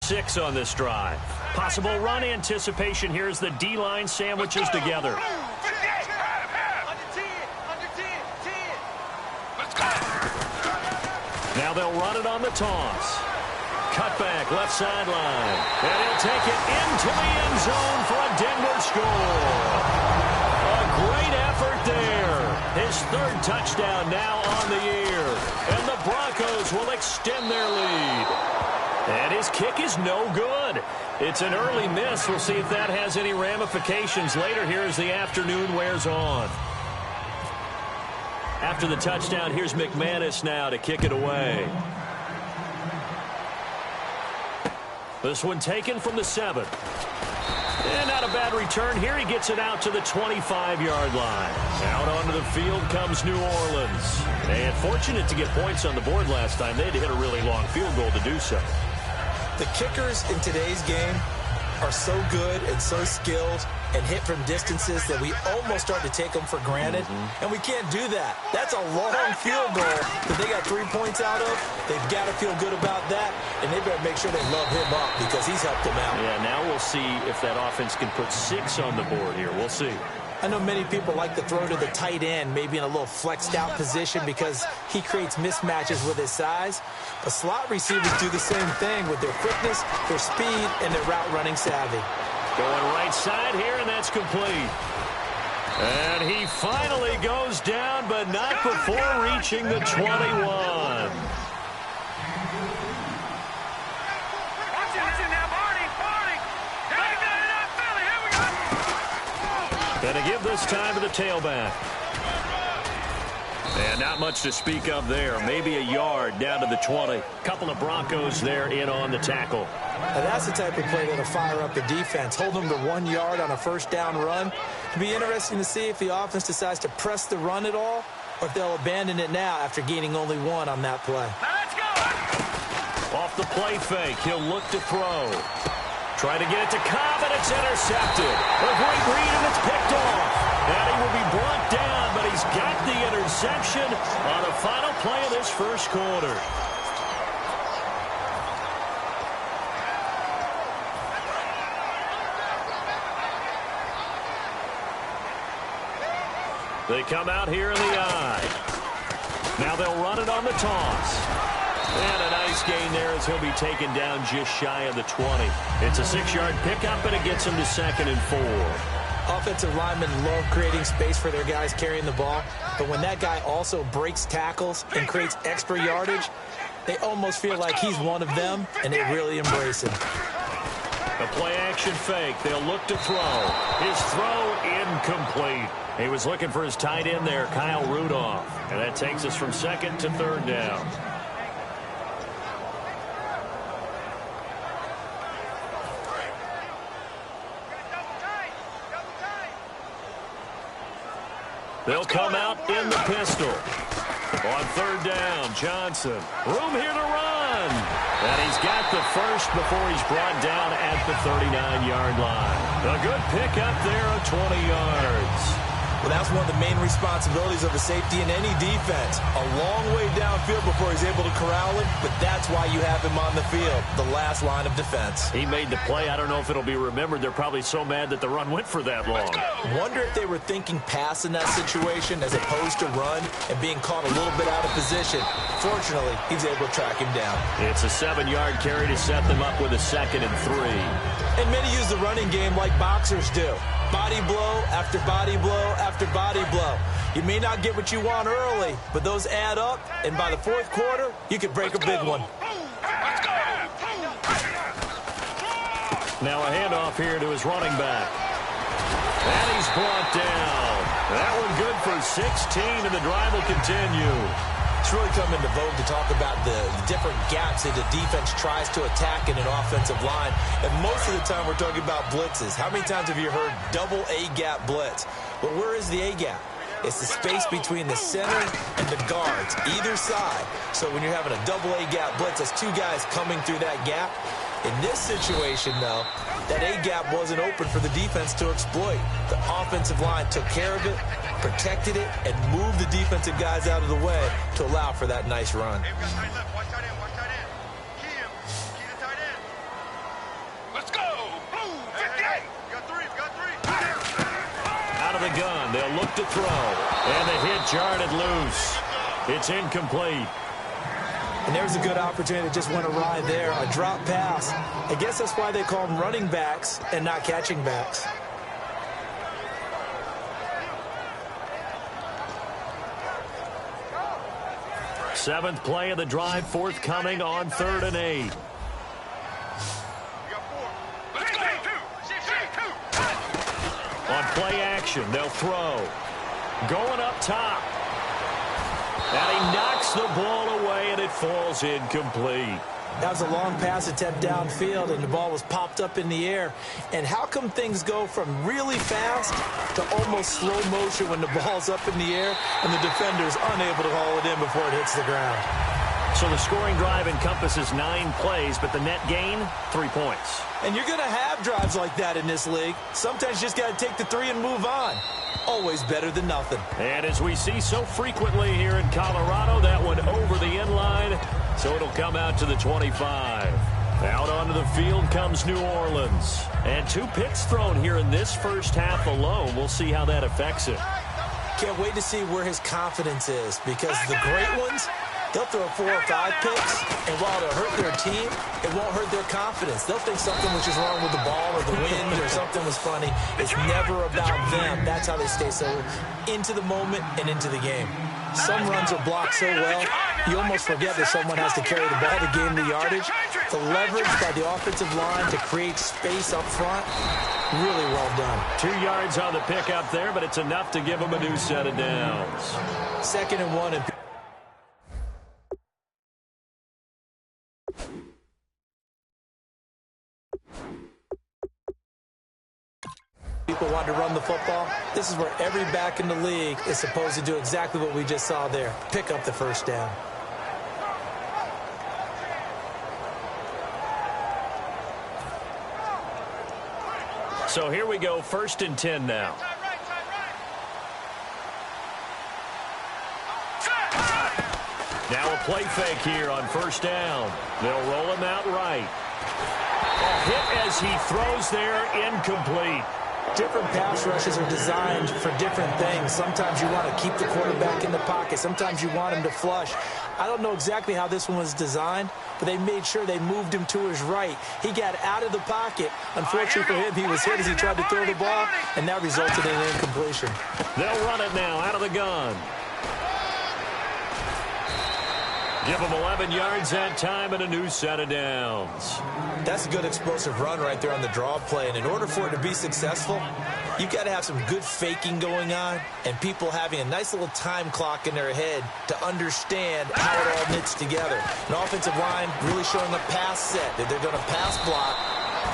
6 on this drive. Possible run anticipation here as the D-line sandwiches together. Now they'll run it on the toss. Cutback, left sideline. And he'll take it into the end zone for a Denver score. A great effort there. His third touchdown now on the year. And the Broncos will extend their lead. And his kick is no good. It's an early miss. We'll see if that has any ramifications later here as the afternoon wears on. After the touchdown, here's McManus now to kick it away. This one taken from the 7. And not a bad return here. He gets it out to the 25-yard line. Out onto the field comes New Orleans. And fortunate to get points on the board last time. They had to hit a really long field goal to do so. The kickers in today's game are so good and so skilled and hit from distances that we almost start to take them for granted. And we can't do that. That's a long field goal that they got 3 points out of. They've got to feel good about that, and they better make sure they love him up because he's helped them out. Yeah, now we'll see if that offense can put 6 on the board here. We'll see. I know many people like to throw to the tight end, maybe in a little flexed out position because he creates mismatches with his size. But slot receivers do the same thing with their quickness, their speed, and their route running savvy. Going right side here, and that's complete. And he finally goes down, but not before reaching the 21. Going to give this time to the tailback. And not much to speak of there. Maybe a yard down to the 20. Couple of Broncos there in on the tackle. Now that's the type of play that'll fire up the defense. Hold them to 1 yard on a first down run. It'll be interesting to see if the offense decides to press the run at all or if they'll abandon it now after gaining only 1 on that play. Now let's go. Off the play fake, he'll look to throw. Try to get it to Cobb, and it's intercepted. A great read, and it's picked off. And he will be brought down, but he's got the interception on the final play of this first quarter. They come out here in the eye. Now they'll run it on the toss. And a nice gain there as he'll be taken down just shy of the 20. It's a 6-yard pickup, and it gets him to 2nd and 4. Offensive linemen love creating space for their guys carrying the ball. But when that guy also breaks tackles and creates extra yardage, they almost feel like he's one of them, and they really embrace him. A play-action fake. They'll look to throw. His throw incomplete. He was looking for his tight end there, Kyle Rudolph. And that takes us from 2nd to 3rd down. They'll come out in the pistol. On 3rd down, Johnson. Room here to run. And he's got the first before he's brought down at the 39-yard line. A good pickup there of 20 yards. Well, that's one of the main responsibilities of a safety in any defense. A long way downfield before he's able to corral him, but that's why you have him on the field, the last line of defense. He made the play. I don't know if it'll be remembered. They're probably so mad that the run went for that long. Wonder if they were thinking pass in that situation as opposed to run and being caught a little bit out of position. Fortunately, he's able to track him down. It's a 7-yard carry to set them up with a 2nd and 3. And many use the running game like boxers do. Body blow after body blow after body blow. You may not get what you want early, but those add up, and by the 4th quarter, you could break a big one. Now a handoff here to his running back. And he's brought down. That one good for 16, and the drive will continue. It's really come into vogue to talk about the different gaps that the defense tries to attack in an offensive line. And most of the time we're talking about blitzes. How many times have you heard double A-gap blitz? But where is the A-gap? It's the space between the center and the guards, either side. So when you're having a double A-gap blitz, that's 2 guys coming through that gap. In this situation, though, that A-gap wasn't open for the defense to exploit. The offensive line took care of it, protected it, and moved the defensive guys out of the way to allow for that nice run. of the gun. They'll look to throw. And the hit jarred it loose. It's incomplete. And there's a good opportunity that just went awry there. A drop pass. I guess that's why they call them running backs and not catching backs. Seventh play of the drive forthcoming on 3rd and 8. On play action, they'll throw. Going up top. And he knocks the ball away, and it falls incomplete. That was a long pass attempt downfield, and the ball was popped up in the air. And how come things go from really fast to almost slow motion when the ball's up in the air and the defender's unable to haul it in before it hits the ground? So the scoring drive encompasses 9 plays, but the net gain, 3 points. And you're going to have drives like that in this league. Sometimes you just got to take the 3 and move on. Always better than nothing. And as we see so frequently here in Colorado, that one over the end line, so it'll come out to the 25. Out onto the field comes New Orleans. And 2 picks thrown here in this first half alone. We'll see how that affects it. Can't wait to see where his confidence is, because the great ones, they'll throw 4 or 5 picks, and while it'll hurt their team, it won't hurt their confidence. They'll think something was just wrong with the ball or the wind or something was funny. It's never about them. That's how they stay so into the moment and into the game. Some runs are blocked so well, you almost forget that someone has to carry the ball to gain the yardage. The leverage by the offensive line to create space up front, really well done. 2 yards on the pickup there, but it's enough to give them a new set of downs. 2nd and 1. And people want to run the football. This is where every back in the league is supposed to do exactly what we just saw there. Pick up the first down. So here we go, 1st and 10 now. Now a play fake here on 1st down. They'll roll him out right. A hit as he throws there, incomplete. Different pass rushes are designed for different things. Sometimes you want to keep the quarterback in the pocket. Sometimes you want him to flush. I don't know exactly how this one was designed, but they made sure they moved him to his right. He got out of the pocket. Unfortunately for him, he was hit as he tried to throw the ball, and that resulted in an incompletion. They'll run it now out of the gun. Give them 11 yards that time and a new set of downs. That's a good explosive run right there on the draw play. And in order for it to be successful, you've got to have some good faking going on and people having a nice little time clock in their head to understand how it all knits together. An offensive line really showing a pass set that they're going to pass block,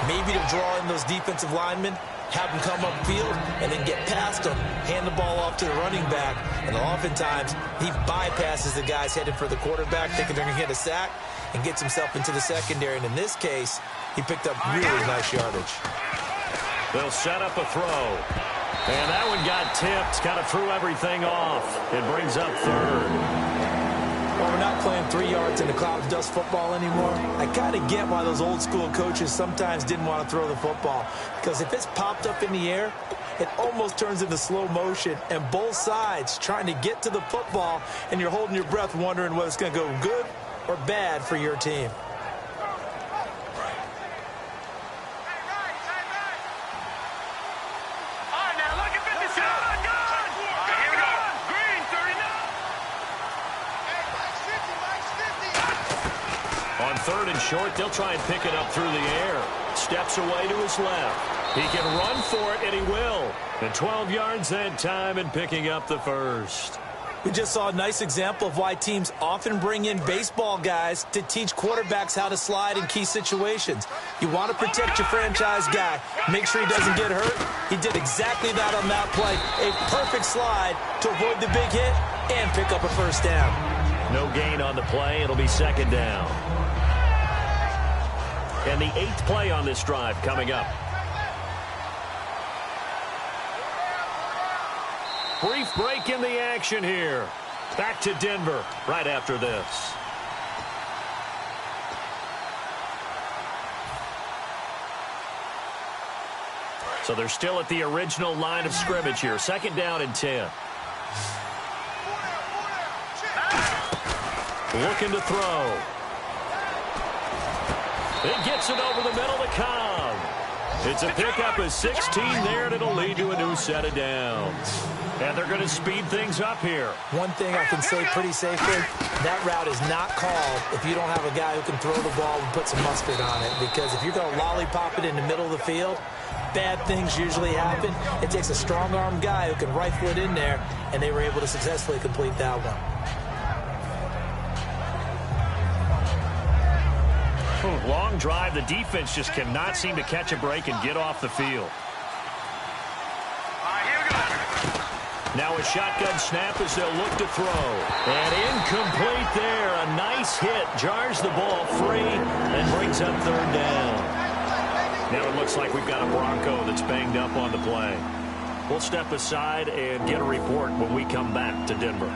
maybe to draw in those defensive linemen, have them come upfield, and then get past them, hand the ball off to the running back, and oftentimes he bypasses the guys headed for the quarterback, thinking they're going to get a sack, and gets himself into the secondary. And in this case, he picked up really nice yardage. They'll set up a throw. And that one got tipped, kind of threw everything off. It brings up 3rd. Well, we're not playing 3 yards in the cloud of dust football anymore. I kind of get why those old school coaches sometimes didn't want to throw the football. Because if it's popped up in the air, it almost turns into slow motion. And both sides trying to get to the football, and you're holding your breath wondering whether it's going to go good or bad for your team. On 3rd and short, they'll try and pick it up through the air. Steps away to his left. He can run for it, and he will. And 12 yards that time and picking up the 1st. We just saw a nice example of why teams often bring in baseball guys to teach quarterbacks how to slide in key situations. You want to protect your franchise guy. Make sure he doesn't get hurt. He did exactly that on that play. A perfect slide to avoid the big hit and pick up a 1st down. No gain on the play. It'll be 2nd down. And the 8th play on this drive coming up. Brief break in the action here. Back to Denver right after this. So they're still at the original line of scrimmage here. 2nd down and 10. Looking to throw. It gets it over the middle to Cobb. It's a pickup of 16 there, and it'll lead to a new set of downs. And they're going to speed things up here. One thing I can say pretty safely, that route is not called if you don't have a guy who can throw the ball and put some mustard on it. Because if you're going to lollipop it in the middle of the field, bad things usually happen. It takes a strong-arm guy who can rifle it in there, and they were able to successfully complete that one. Long drive. The defense just cannot seem to catch a break and get off the field. Now a shotgun snap as they'll look to throw. And incomplete there. A nice hit. Jars the ball free and brings up 3rd down. Now it looks like we've got a Bronco that's banged up on the play. We'll step aside and get a report when we come back to Denver.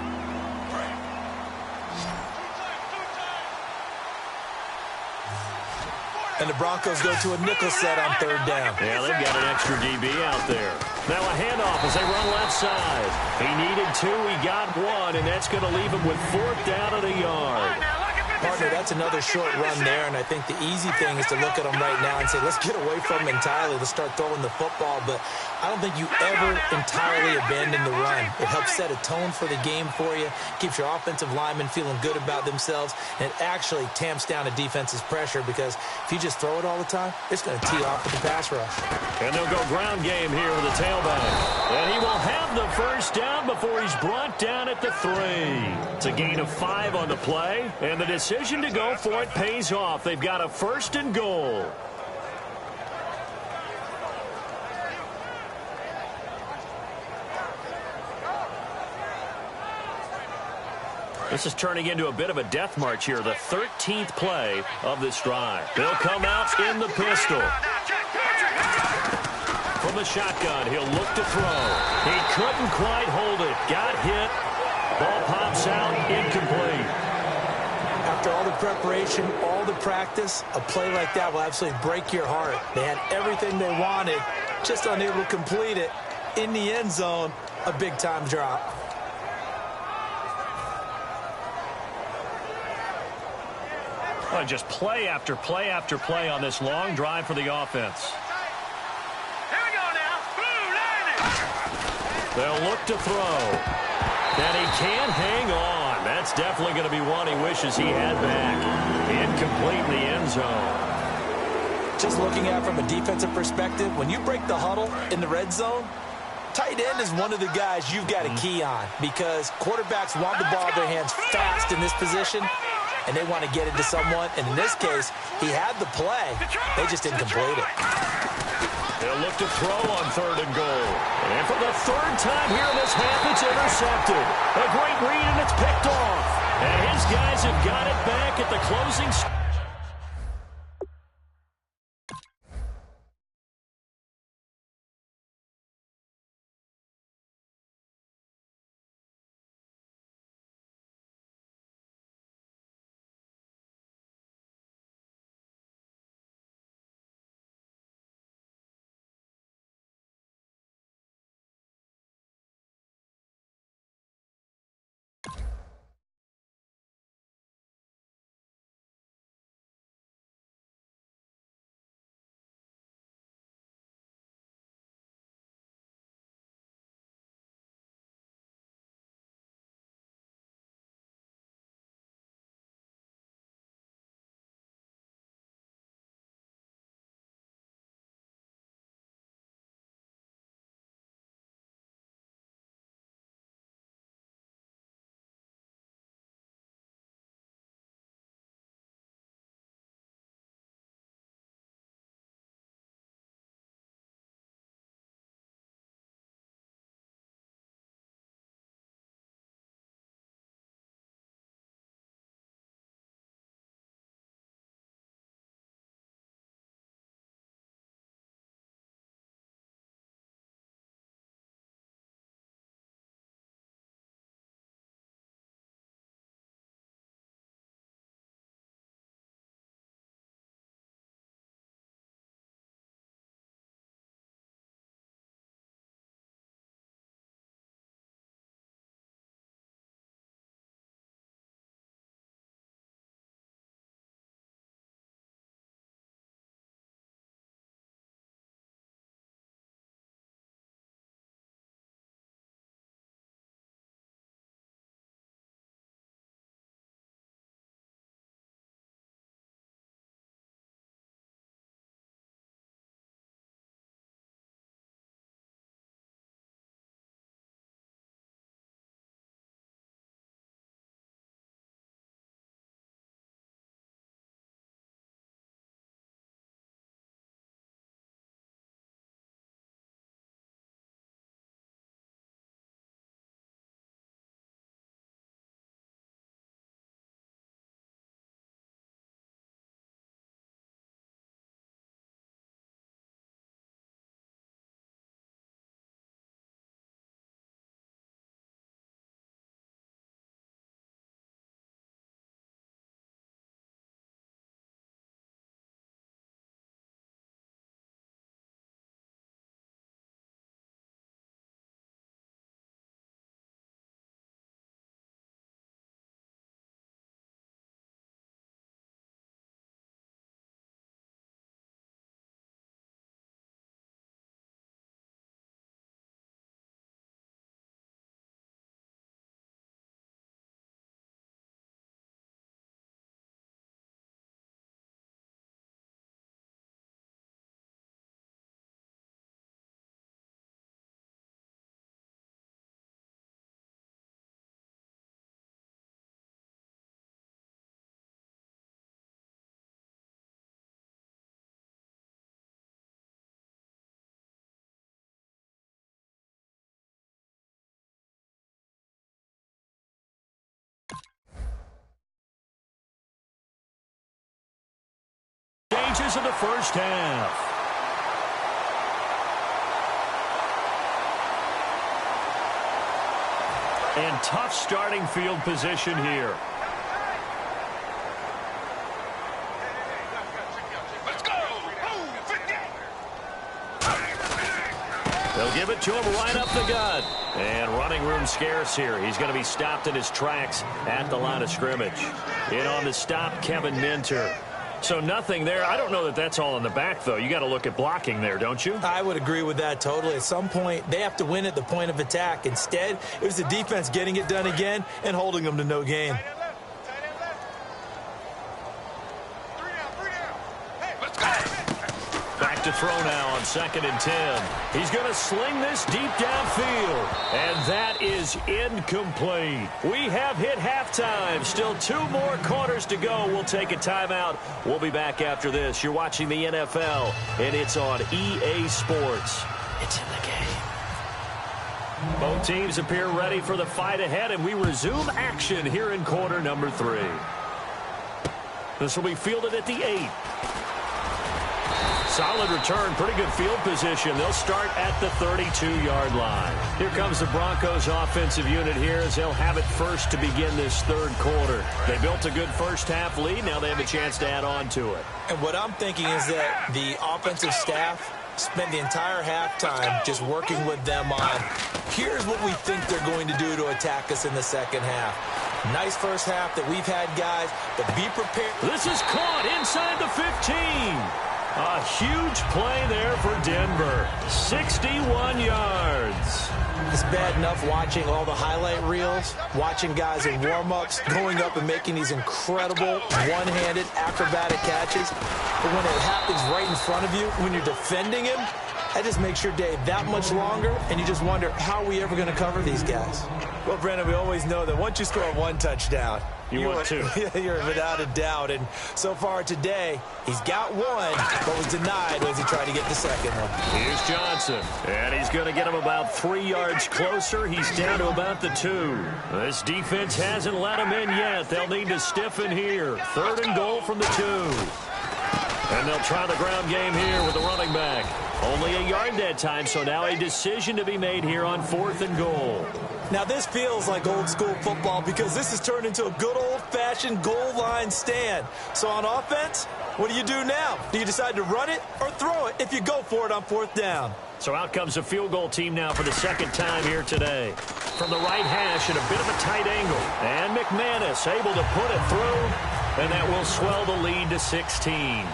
And the Broncos go to a nickel set on 3rd down. Yeah, they've got an extra DB out there. Now a handoff as they run left side. He needed 2, he got 1, and that's going to leave him with 4th down at a yard. Partner, that's another short run there, and I think the easy thing is to look at them right now and say, let's get away from them entirely. Let's start throwing the football, but I don't think you ever entirely abandon the run. It helps set a tone for the game for you, keeps your offensive linemen feeling good about themselves, and it actually tamps down a defense's pressure because if you just throw it all the time, it's going to tee off with the pass rush. And they'll go ground game here with the tailback. And he will have the 1st down before he's brought down at the 3. It's a gain of 5 on the play, and the decision to go for it pays off. They've got a 1st and goal. This is turning into a bit of a death march here, the 13th play of this drive. They'll come out in the pistol. From the shotgun, he'll look to throw. He couldn't quite hold it. Got hit. Ball pops out, incomplete. After all the preparation, all the practice, a play like that will absolutely break your heart. They had everything they wanted, just unable to complete it. In the end zone, a big-time drop. Well, just play after play after play on this long drive for the offense. Here we go now. They'll look to throw. And he can't hang on. That's definitely going to be one he wishes he had back. Incomplete in the end zone. Just looking at it from a defensive perspective, when you break the huddle in the red zone, tight end is one of the guys you've got to key on because quarterbacks want the ball in their hands fast in this position, and they want to get it to someone. And in this case, he had the play. They just didn't complete it. They'll look to throw on 3rd and goal. And for the 3rd time here in this half, it's intercepted. A great read, and it's picked off. And his guys have got it back at the closing stretches of the first half. And tough starting field position here. They'll give it to him right up the gut. And running room scarce here. He's going to be stopped in his tracks at the line of scrimmage. In on the stop, Kevin Minter. So nothing there. I don't know that that's all in the back, though. You got to look at blocking there, don't you? I would agree with that totally. At some point, they have to win at the point of attack. Instead, it was the defense getting it done again and holding them to no gain. Back to throw now on 2nd and 10. He's going to sling this deep downfield. And that is incomplete. We have hit halftime. Still 2 more quarters to go. We'll take a timeout. We'll be back after this. You're watching the NFL, and it's on EA Sports. It's in the game. Both teams appear ready for the fight ahead, and we resume action here in quarter number 3. This will be fielded at the 8. Solid return, pretty good field position. They'll start at the 32-yard line. Here comes the Broncos offensive unit here as they'll have it first to begin this 3rd quarter. They built a good first-half lead. Now they have a chance to add on to it. And what I'm thinking is that the offensive staff spent the entire halftime just working with them on, here's what we think they're going to do to attack us in the second half. Nice first half that we've had, guys, but be prepared. This is caught inside the 15. A huge play there for Denver. 61 yards. It's bad enough watching all the highlight reels, watching guys in warm-ups, going up and making these incredible one-handed acrobatic catches. But when it happens right in front of you, when you're defending him, that just makes your day that much longer, and you just wonder, how are we ever going to cover these guys? Well, Brandon, we always know that once you score 1 touchdown, you want 2. You're without a doubt. And so far today, he's got 1, but was denied as he tried to get the second one. Here's Johnson, and he's going to get him about 3 yards closer. He's down to about the 2. This defense hasn't let him in yet. They'll need to stiffen here. 3rd and goal from the 2. And they'll try the ground game here with the running back. Only a yard that time, so now a decision to be made here on 4th and goal. Now, this feels like old-school football because this has turned into a good old-fashioned goal line stand. So on offense, what do you do now? Do you decide to run it or throw it if you go for it on 4th down? So out comes the field goal team now for the 2nd time here today. From the right hash at a bit of a tight angle. And McManus able to put it through, and that will swell the lead to 16.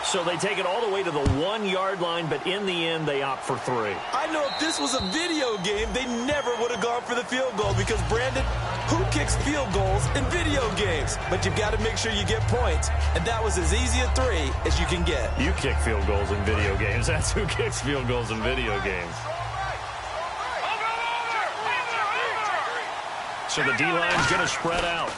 So they take it all the way to the 1-yard line, but in the end, they opt for 3. I know if this was a video game, they never would have gone for the field goal because, Brandon, who kicks field goals in video games? But you've got to make sure you get points, and that was as easy a 3 as you can get. You kick field goals in video games. That's who kicks field goals in video games. So the D-line's going to spread out.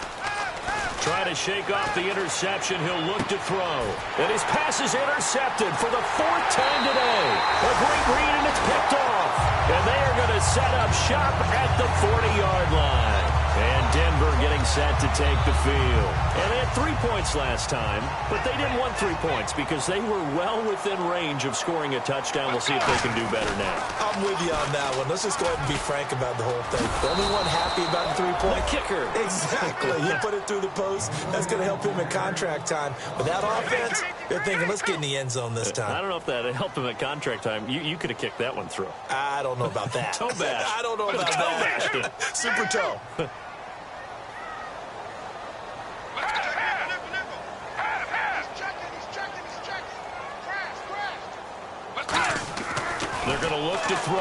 Try to shake off the interception. He'll look to throw. And his pass is intercepted for the 4th time today. A great read, and it's picked off. And they are going to set up shop at the 40-yard line. And Denver getting set to take the field. And they had 3 points last time, but they didn't want 3 points because they were well within range of scoring a touchdown. We'll see if they can do better now. I'm with you on that one. Let's just go ahead and be frank about the whole thing. The only one happy about the 3-point? The kicker. Exactly. He put it through the post. That's going to help him in contract time. But that offense, they're thinking, let's get in the end zone this time. I don't know if that helped him at contract time. You could have kicked that one through. I don't know about that. Toe bash. I don't know about that. Toe bashed. Super toe. They're going to look to throw.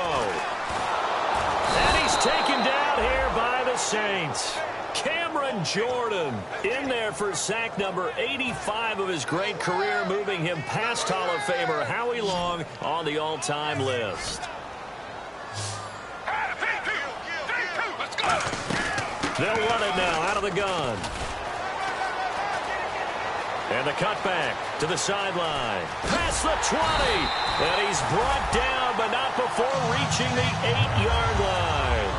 And he's taken down here by the Saints. Cameron Jordan in there for sack number 85 of his great career, moving him past Hall of Famer Howie Long on the all-time list. They'll run it now out of the gun. And the cutback to the sideline. Past the 20. And he's brought down, but not before reaching the 8-yard line.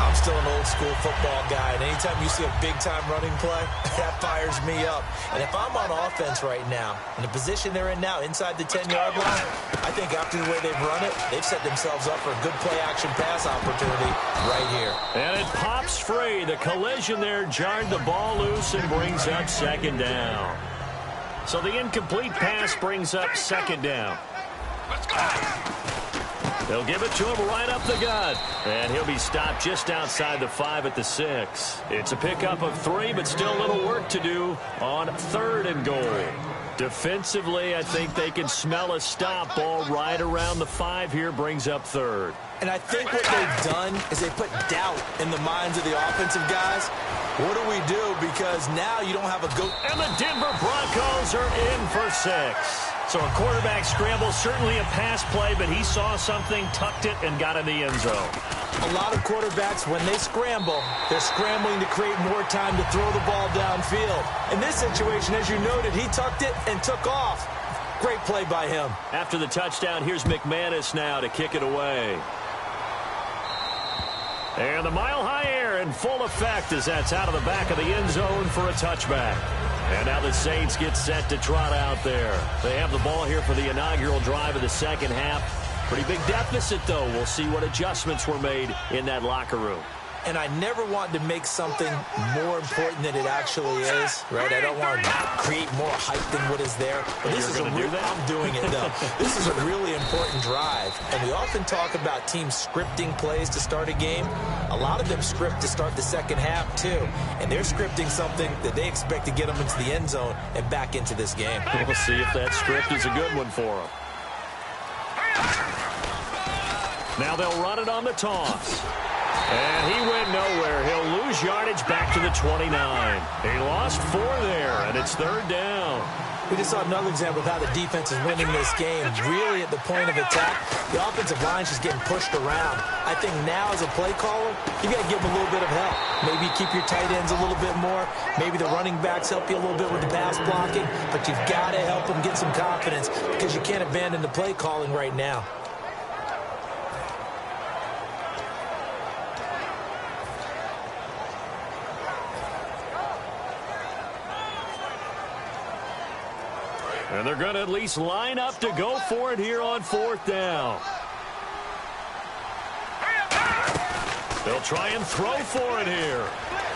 I'm still an old-school football guy, and anytime you see a big-time running play, that fires me up. And if I'm on offense right now, in the position they're in now, inside the 10-yard line, I think after the way they've run it, they've set themselves up for a good play-action pass opportunity right here. And it pops free. The collision there jarred the ball loose and brings up second down. So the incomplete pass brings up second down. Let's go. They'll give it to him right up the gut. And he'll be stopped just outside the 5 at the 6. It's a pickup of 3, but still a little work to do on 3rd and goal. Defensively, I think they can smell a stop. Ball right around the 5 here brings up 3rd. And I think what they've done is they put doubt in the minds of the offensive guys. What do we do? Because now you don't have a go. And the Denver Broncos are in for 6. So a quarterback scramble, certainly a pass play, but he saw something, tucked it, and got in the end zone. A lot of quarterbacks, when they scramble, they're scrambling to create more time to throw the ball downfield. In this situation, as you noted, he tucked it and took off. Great play by him. After the touchdown, here's McManus now to kick it away. And the mile-high air in full effect as that's out of the back of the end zone for a touchback. And now the Saints get set to trot out there. They have the ball here for the inaugural drive of the second half. Pretty big deficit, though. We'll see what adjustments were made in that locker room. And I never want to make something more important than it actually is, right? I don't want to create more hype than what is there. But this is I'm doing it, though. This is a really important drive. And we often talk about teams scripting plays to start a game. A lot of them script to start the second half, too. And they're scripting something that they expect to get them into the end zone and back into this game. We'll see if that script is a good one for them. Now they'll run it on the toss. And he went nowhere. He'll lose yardage back to the 29. He lost 4 there, and it's 3rd down. We just saw another example of how the defense is winning this game. Really at the point of attack, the offensive line is just getting pushed around. I think now as a play caller, you got to give them a little bit of help. Maybe keep your tight ends a little bit more. Maybe the running backs help you a little bit with the pass blocking. But you've got to help them get some confidence because you can't abandon the play calling right now. And they're going to at least line up to go for it here on 4th down. They'll try and throw for it here.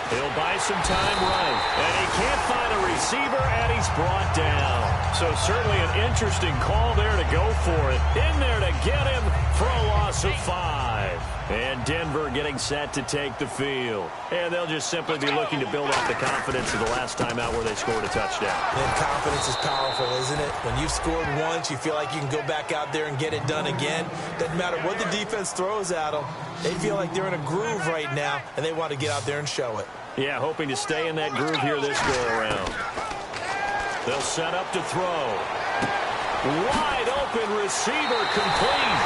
He'll buy some time right. And he can't find a receiver, and he's brought down. So certainly an interesting call there to go for it. In there to get him for a loss of 5. And Denver getting set to take the field. And they'll just simply be looking to build off the confidence of the last time out where they scored a touchdown. And confidence is powerful, isn't it? When you've scored once, you feel like you can go back out there and get it done again. Doesn't matter what the defense throws at them. They feel like they're in a groove right now, and they want to get out there and show it. Yeah, hoping to stay in that groove here this go-around. They'll set up to throw. Wide open receiver complete.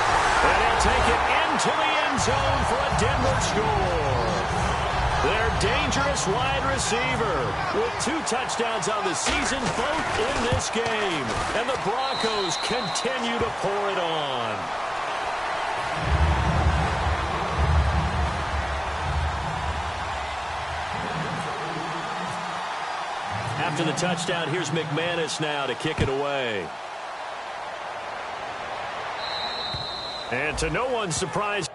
And he'll take it into the end zone for a Denver score. Their dangerous wide receiver with 2 touchdowns on the season, both in this game. And the Broncos continue to pour it on. After the touchdown, here's McManus now to kick it away. And to no one's surprise,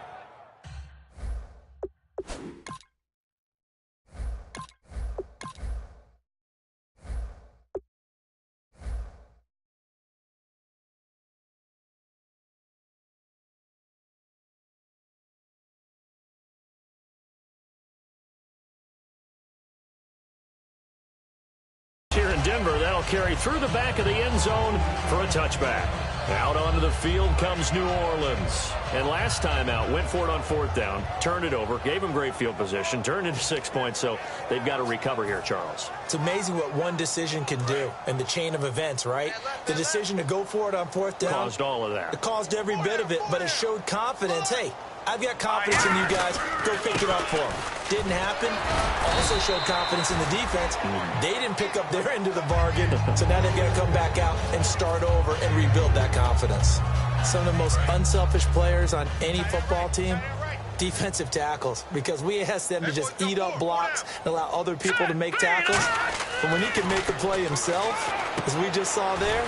here in Denver, that'll carry through the back of the end zone for a touchback. Out onto the field comes New Orleans. And last time out, went for it on 4th down, turned it over, gave them great field position, turned into 6 points, so they've got to recover here, Charles. It's amazing what one decision can do in the chain of events, right? The decision to go for it on 4th down. Caused all of that. It caused every bit of it, but it showed confidence. Hey, I've got confidence in you guys. Go pick it up for them. Didn't happen. Also showed confidence in the defense. They didn't pick up their end of the bargain, so now they've got to come back out and start over and rebuild that confidence. Some of the most unselfish players on any football team, defensive tackles, because we ask them to just eat up blocks and allow other people to make tackles. But when he can make a play himself, as we just saw there,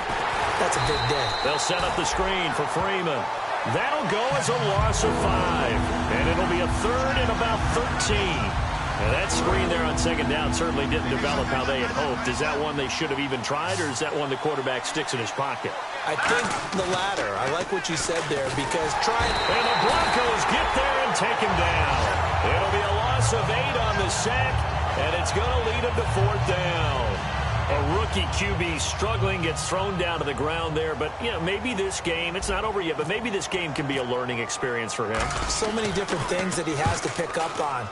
that's a big day. They'll set up the screen for Freeman. That'll go as a loss of 5. And it'll be a third and about 13. Now that screen there on second down certainly didn't develop how they had hoped. Is that one they should have even tried, or is that one the quarterback sticks in his pocket? I think the latter. I like what you said there, because trying... And the Broncos get there and take him down. It'll be a loss of 8 on the sack, and it's going to lead him to 4th down. A rookie QB struggling, gets thrown down to the ground there. But, you know, maybe this game, it's not over yet, but maybe this game can be a learning experience for him. So many different things that he has to pick up on.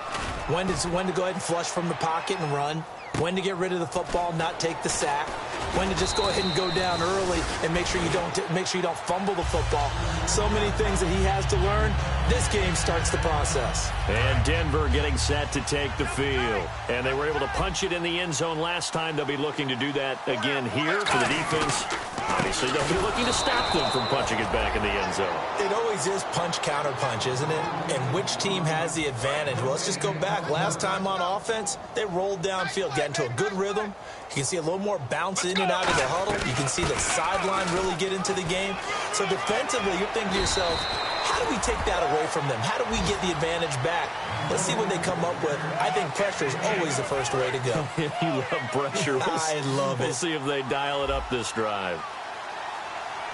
When to go ahead and flush from the pocket and run. When to get rid of the football, not take the sack. When to just go ahead and go down early and make sure you don't fumble the football. So many things that he has to learn. This game starts the process. And Denver getting set to take the field. And they were able to punch it in the end zone last time. They'll be looking to do that again here for the defense. Obviously, they'll be looking to stop them from punching it back in the end zone. It always is punch-counter-punch, isn't it? And which team has the advantage? Well, let's just go back. Last time on offense, they rolled downfield, got into a good rhythm. You can see a little more bounce in and out of the huddle. You can see the sideline really get into the game. So defensively, you're thinking to yourself, how do we take that away from them? How do we get the advantage back? Let's see what they come up with. I think pressure is always the first way to go. You love pressure. I love it. We'll see if they dial it up this drive.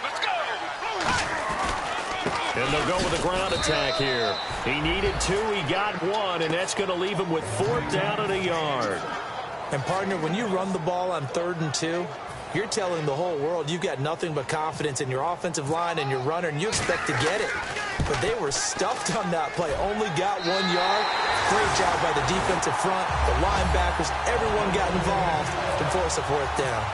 Let's go! And they'll go with a ground attack here. He needed 2, he got 1, and that's going to leave him with 4th down and a yard. And, partner, when you run the ball on 3rd and 2, you're telling the whole world you've got nothing but confidence in your offensive line and your runner, and you expect to get it. But they were stuffed on that play. Only got 1 yard. Great job by the defensive front, the linebackers. Everyone got involved to force a 4th down.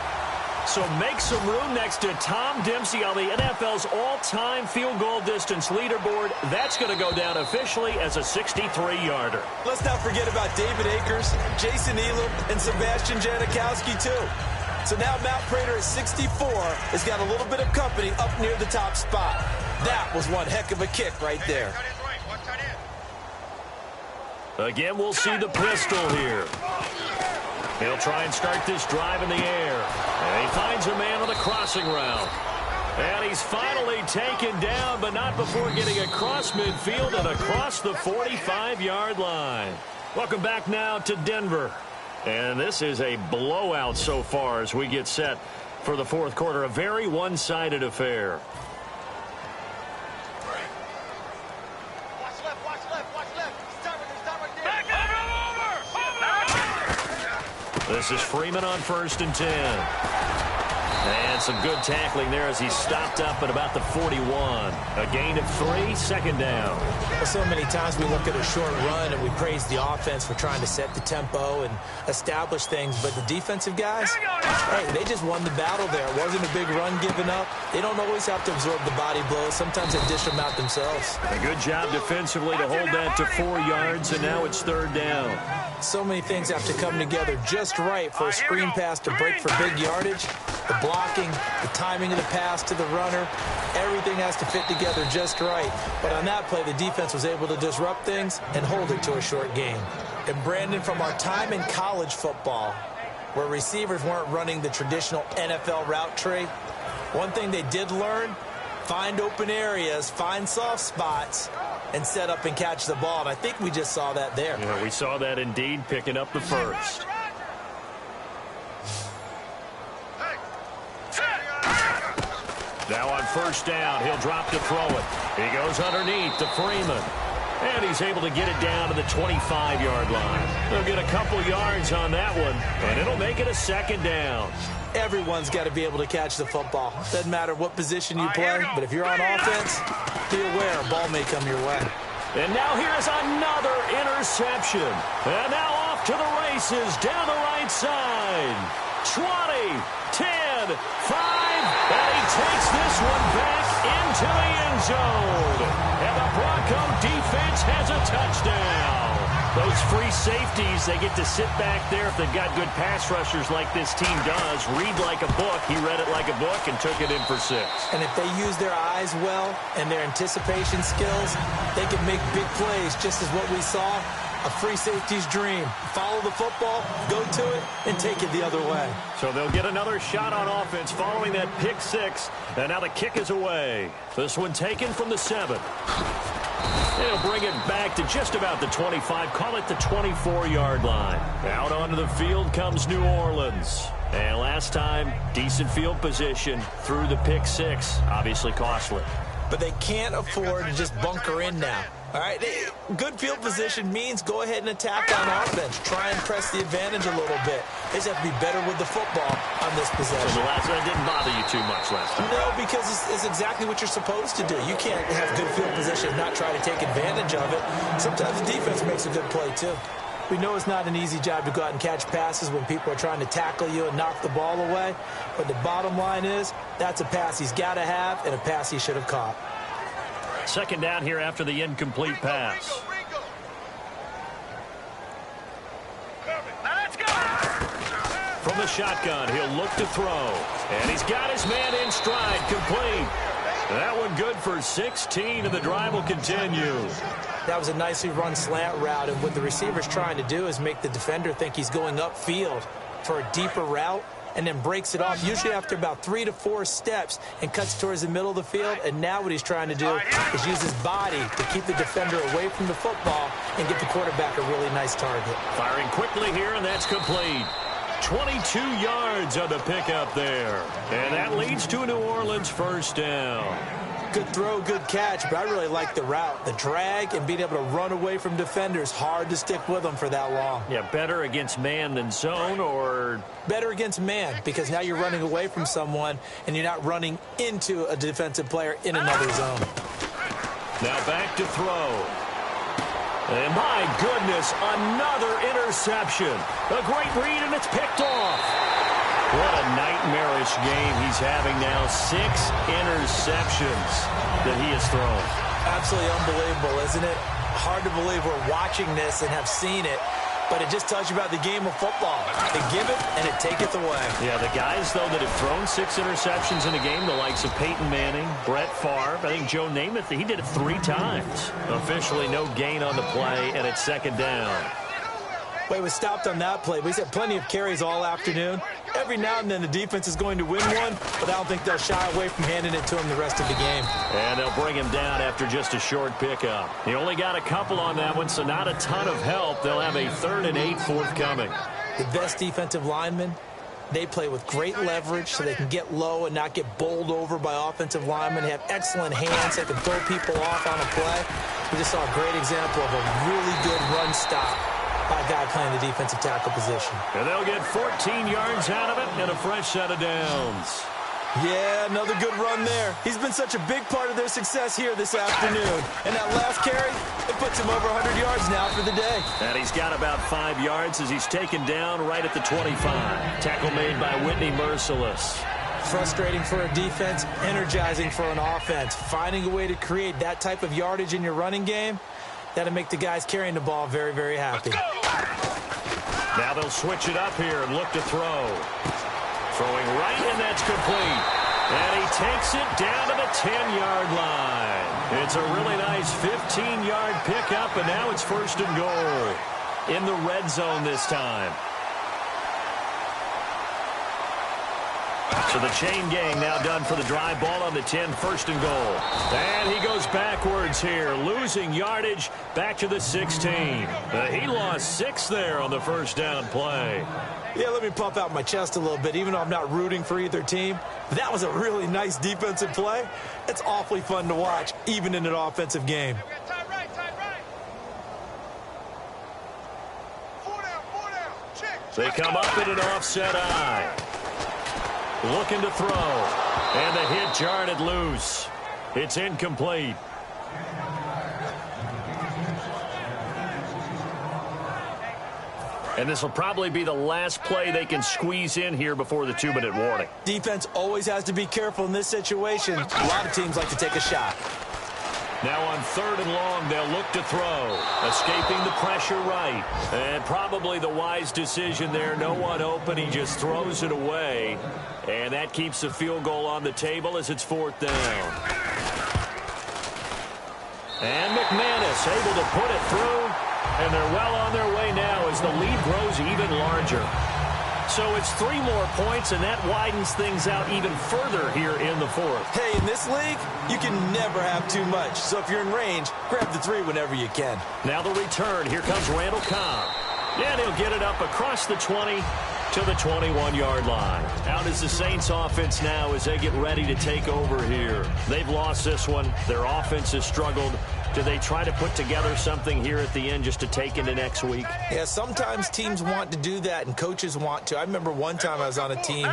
So make some room next to Tom Dempsey on the NFL's all-time field goal distance leaderboard. That's going to go down officially as a 63-yarder. Let's not forget about David Akers, Jason Elam, and Sebastian Janikowski, too. So now Matt Prater at 64 has got a little bit of company up near the top spot. That was one heck of a kick right there. Again, we'll see the pistol here. He'll try and start this drive in the air. And he finds a man on the crossing route. And he's finally taken down, but not before getting across midfield and across the 45-yard line. Welcome back now to Denver. And this is a blowout so far as we get set for the 4th quarter. A very one-sided affair. This is Freeman on 1st and 10. And some good tackling there as he stopped up at about the 41. A gain of 3, 2nd down. Well, so many times we look at a short run and we praise the offense for trying to set the tempo and establish things. But the defensive guys, hey, they just won the battle there. It wasn't a big run given up. They don't always have to absorb the body blows. Sometimes they dish them out themselves. A good job defensively to hold that to 4 yards, and now it's 3rd down. So many things have to come together just right for a screen pass to break for big yardage. The blocking, the timing of the pass to the runner, everything has to fit together just right. But on that play, the defense was able to disrupt things and hold it to a short gain. And Brandon, from our time in college football, where receivers weren't running the traditional NFL route tree, one thing they did learn, find open areas, find soft spots, and set up and catch the ball. And I think we just saw that there. Yeah, we saw that indeed, picking up the first. Now on 1st down, he'll drop to throw it. He goes underneath to Freeman. And he's able to get it down to the 25-yard line. They'll get a couple yards on that one, and it'll make it a 2nd down. Everyone's got to be able to catch the football. Doesn't matter what position you play, but if you're on offense, be aware a ball may come your way. And now here's another interception. And now off to the races down the right side. 20, 10, 5, and he takes this one back into the end zone. And the Bronco defense has a touchdown. Those free safeties, they get to sit back there if they've got good pass rushers like this team does. Read like a book. He read it like a book and took it in for 6. And if they use their eyes well and their anticipation skills, they can make big plays, just as what we saw. A free safety's dream. Follow the football, go to it, and take it the other way. So they'll get another shot on offense following that pick 6. And now the kick is away. This one taken from the 7. They'll bring it back to just about the 25. Call it the 24-yard line. Out onto the field comes New Orleans. And last time, decent field position through the pick 6. Obviously costly. But they can't afford to just bunker in now. All right, good field position means go ahead and attack on offense. Try and press the advantage a little bit. They just have to be better with the football on this possession. So that didn't bother you too much last time. No, because it's exactly what you're supposed to do. You can't have good field position and not try to take advantage of it. Sometimes the defense makes a good play, too. We know it's not an easy job to go out and catch passes when people are trying to tackle you and knock the ball away. But the bottom line is that's a pass he's got to have and a pass he should have caught. Second down here after the incomplete pass. From the shotgun, he'll look to throw. And he's got his man in stride, complete. That one good for 16, and the drive will continue. That was a nicely run slant route, and what the receiver's trying to do is make the defender think he's going upfield for a deeper route, and then breaks it off, usually after about 3 to 4 steps, and cuts towards the middle of the field. And now what he's trying to do is use his body to keep the defender away from the football and get the quarterback a really nice target. Firing quickly here, and that's complete. 22 yards on the pickup there. And that leads to a New Orleans first down. Good throw, good catch, but I really like the route. The drag and being able to run away from defenders, hard to stick with them for that long. Yeah, better against man than zone, or? Better against man, because now you're running away from someone and you're not running into a defensive player in another zone. Now back to throw. And my goodness, another interception. A great read, and it's picked off. What a nightmarish game he's having now. 6 interceptions that he has thrown. Absolutely unbelievable, isn't it? Hard to believe we're watching this and have seen it, but it just tells you about the game of football. They give it, and it taketh away. Yeah, the guys, though, that have thrown 6 interceptions in a game, the likes of Peyton Manning, Brett Favre, I think Joe Namath, he did it 3 times. Officially no gain on the play, and it's second down. Well, he was stopped on that play, but he's had plenty of carries all afternoon. Every now and then the defense is going to win one, but I don't think they'll shy away from handing it to him the rest of the game. And they'll bring him down after just a short pickup. He only got a couple on that one, so not a ton of help. They'll have a 3rd and 8 forthcoming. The best defensive linemen, they play with great leverage so they can get low and not get bowled over by offensive linemen. They have excellent hands. They can throw people off on a play. We just saw a great example of a really good run stop by a guy playing the defensive tackle position. And they'll get 14 yards out of it and a fresh set of downs. Yeah, another good run there. He's been such a big part of their success here this afternoon. And that last carry, it puts him over 100 yards now for the day. And he's got about 5 yards as he's taken down right at the 25. Tackle made by Whitney Mercilus. Frustrating for a defense, energizing for an offense. Finding a way to create that type of yardage in your running game, that'll make the guys carrying the ball very, very happy. Now they'll switch it up here and look to throw. Throwing right, and that's complete. And he takes it down to the 10-yard line. It's a really nice 15-yard pickup, and now it's 1st and goal. In the red zone this time. So the chain gang now done for the drive. Ball on the 10, 1st and goal. And he goes backwards here, losing yardage back to the 16. He lost 6 there on the first down play. Yeah, let me pump out my chest a little bit, even though I'm not rooting for either team. That was a really nice defensive play. It's awfully fun to watch, even in an offensive game. They come up in an offset eye. Looking to throw. And the hit jarred loose. It's incomplete. And this will probably be the last play they can squeeze in here before the 2-minute warning. Defense always has to be careful in this situation. A lot of teams like to take a shot. Now on 3rd and long, they'll look to throw. Escaping the pressure right. And probably the wise decision there. No one open. He just throws it away. And that keeps the field goal on the table as it's 4th down. And McManus able to put it through. And they're well on their way now as the lead grows even larger. So it's 3 more points, and that widens things out even further here in the 4th. Hey, in this league, you can never have too much. So if you're in range, grab the 3 whenever you can. Now the return. Here comes Randall Cobb. And he'll get it up across the 20 to the 21-yard line. Out is the Saints offense now as they get ready to take over here. They've lost this one. Their offense has struggled. Do they try to put together something here at the end just to take into next week? Yeah, sometimes teams want to do that and coaches want to. I remember one time I was on a team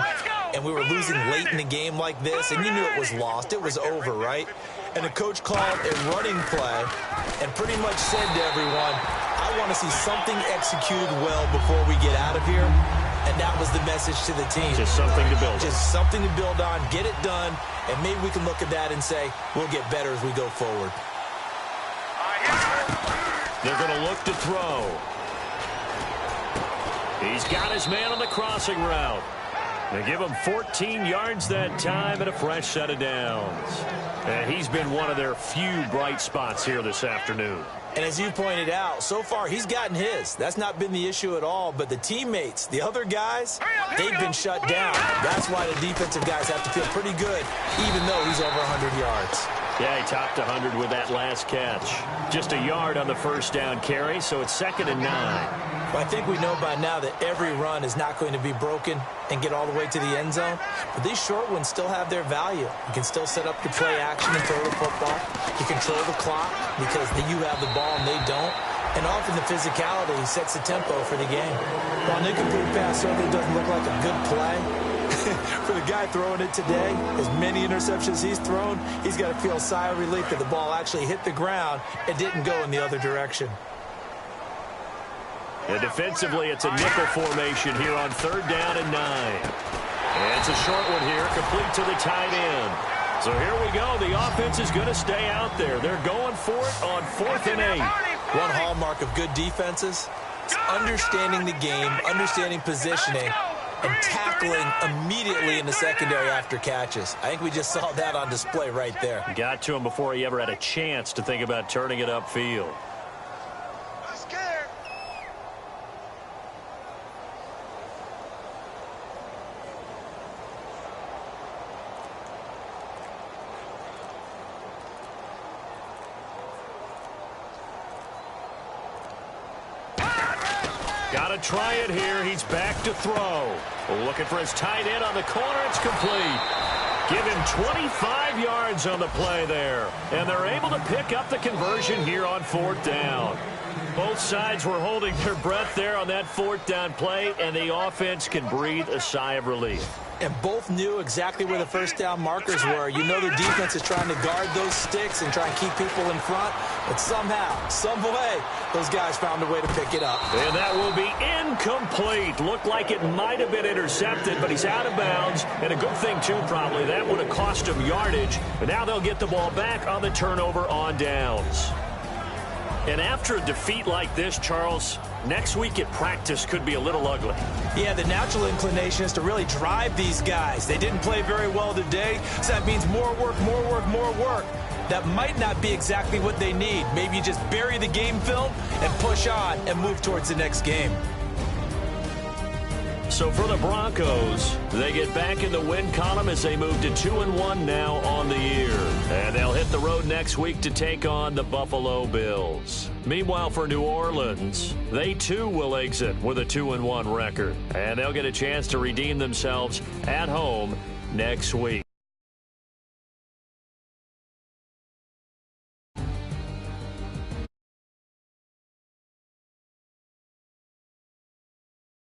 and we were losing late in the game like this, and you knew it was lost. It was over, right? And the coach called a running play and pretty much said to everyone, I want to see something executed well before we get out of here. And that was the message to the team. Just something to build on. Just something to build on, get it done, and maybe we can look at that and say, we'll get better as we go forward. They're going to look to throw. He's got his man on the crossing route. They give him 14 yards that time and a fresh set of downs. And he's been one of their few bright spots here this afternoon. And as you pointed out, so far he's gotten his. That's not been the issue at all. But the teammates, the other guys, they've been shut down. That's why the defensive guys have to feel pretty good, even though he's over 100 yards. Yeah, he topped 100 with that last catch. Just a yard on the first down carry, so it's 2nd and 9. But I think we know by now that every run is not going to be broken and get all the way to the end zone. But these short ones still have their value. You can still set up your play action and throw the football. You control the clock because you have the ball and they don't. And often the physicality sets the tempo for the game. While an incomplete pass certainly doesn't look like a good play, for the guy throwing it today, as many interceptions he's thrown, he's got to feel a sigh of relief that the ball actually hit the ground and didn't go in the other direction. And defensively, it's a nickel formation here on 3rd down and 9. And it's a short one here, complete to the tight end. So here we go. The offense is going to stay out there. They're going for it on 4th and 8. One hallmark of good defenses is understanding the game, understanding positioning, and tackling immediately in the secondary after catches. I think we just saw that on display right there. Got to him before he ever had a chance to think about turning it upfield. Got to try it here. He's back to throw. Looking for his tight end on the corner. It's complete. Give him 25 yards on the play there. And they're able to pick up the conversion here on 4th down. Both sides were holding their breath there on that 4th down play, and the offense can breathe a sigh of relief. And both knew exactly where the first down markers were. You know the defense is trying to guard those sticks and try and keep people in front. But somehow, some way, those guys found a way to pick it up. And that will be incomplete. Looked like it might have been intercepted, but he's out of bounds. And a good thing, too, probably. That would have cost him yardage. But now they'll get the ball back on the turnover on downs. And after a defeat like this, Charles, next week at practice could be a little ugly. Yeah, the natural inclination is to really drive these guys. They didn't play very well today, so that means more work, more work, more work. That might not be exactly what they need. Maybe you just bury the game film and push on and move towards the next game. So for the Broncos, they get back in the win column as they move to 2-1 now on the year. And they'll hit the road next week to take on the Buffalo Bills. Meanwhile, for New Orleans, they too will exit with a 2-1 record. And they'll get a chance to redeem themselves at home next week.